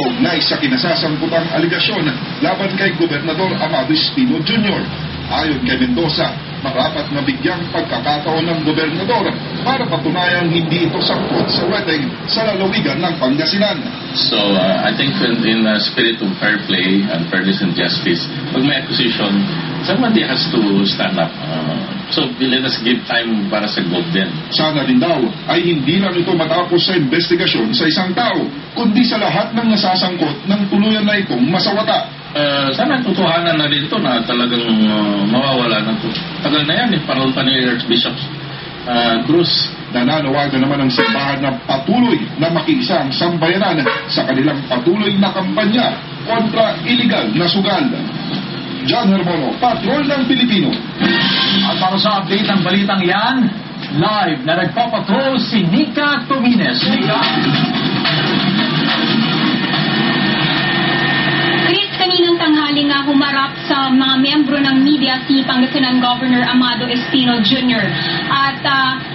kaugnay sa kinasasangkutang aligasyon laban kay Gobernador Amado Espino Jr. Ayon kay Mendoza, marapat na bigyang pagkakataon ng gobernador para patunayang hindi ito sangkot sa weteng sa lalawigan ng Pangasinan. So I think in the spirit of fair play and fairness and justice, pag may accusation, somebody has to stand up. So let us give time para sa gold din. Sana din daw ay hindi lang ito matapos sa investigasyon sa isang tao, kundi sa lahat ng nasasangkot ng tuluyan na itong masawata. Sana tutuhanan na rin ito na talagang mawawala na ito. Tagal na yan, parang pa ni Archbishop Cruz. Nananawagan naman ang simbahan na patuloy na makiisa ang sambayanan sa kanilang patuloy na kampanya kontra iligal na sugal. John Hermono, Patrol ng Pilipino. At para sa update ng balitang yan, live na nagpapatrol si Nika Tumines. Nika? Kaninang tanghali nga humarap sa mga miyembro ng media si Pangasinan Governor Amado Espino Jr. At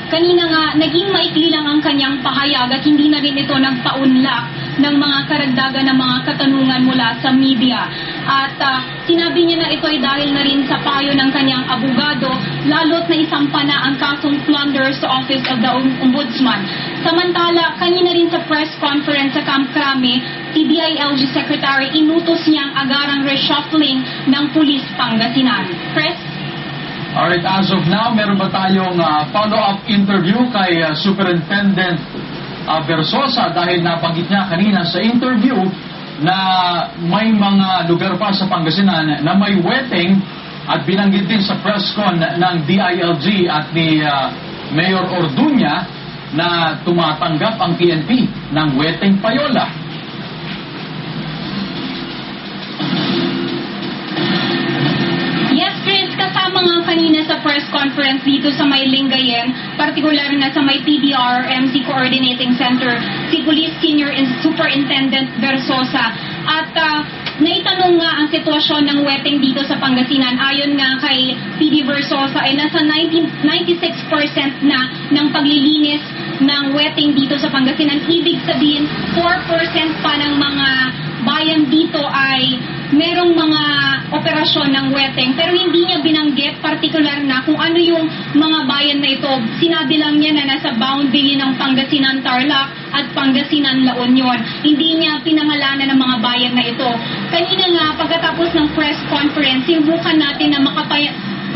kanina nga naging maikli lang ang kanyang pahayag at hindi na rin ito nagpaunlak ng mga karagdagan ng mga katanungan mula sa media. At sinabi niya na ito ay dahil na rin sa payo ng kanyang abogado, lalo't na isampa na ang kasong plunder sa Office of the Ombudsman. Samantala, kanina rin sa press conference sa Camp Crame, PDILG Secretary inutos niyang agarang reshuffling ng Pulis Pangasinan. Press? Alright, as of now, meron ba tayong follow-up interview kay Superintendent Versosa dahil nabanggit niya kanina sa interview na may mga lugar pa sa Pangasinan na may weteng at binanggit din sa press con ng DILG at ni Mayor Orduña na tumatanggap ang PNP ng weteng payola. Yes, Chris, kasama nga kanina sa press conference dito sa may Lingayen, partikular na sa may PDRMC Coordinating Center, si Police Senior Superintendent Versosa. At naitanong nga ang sitwasyon ng weteng dito sa Pangasinan. Ayon nga kay PD Versosa ay nasa 96% na ng paglilinis ng weteng dito sa Pangasinan. Ibig sabihin, 4% pa ng mga bayan dito ay merong mga operasyon ng weteng, pero hindi niya binanggit partikular na kung ano yung mga bayan na ito. Sinabi lang niya na nasa boundary ng Pangasinan Tarlac at Pangasinan La Union. Hindi niya pinangalanan ng mga bayan na ito. Kanina nga, pagkatapos ng press conference, sinubukan natin na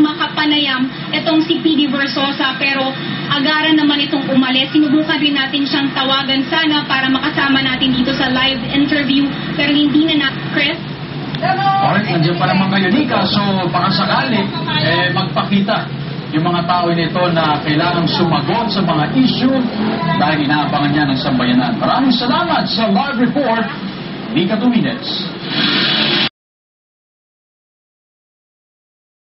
makapanayam itong si PD Versosa, pero agaran naman itong umalis. Sinubukan rin natin siyang tawagan sana para makasama natin dito sa live interview, pero hindi na Chris? Alright, nandiyan pa naman kayo, Nika. So, baka sakali, magpakita yung mga tao nito na kailangang sumagot sa mga issue dahil inaabangan niya ng sambayanan. Maraming salamat sa live report, Nika Tumines.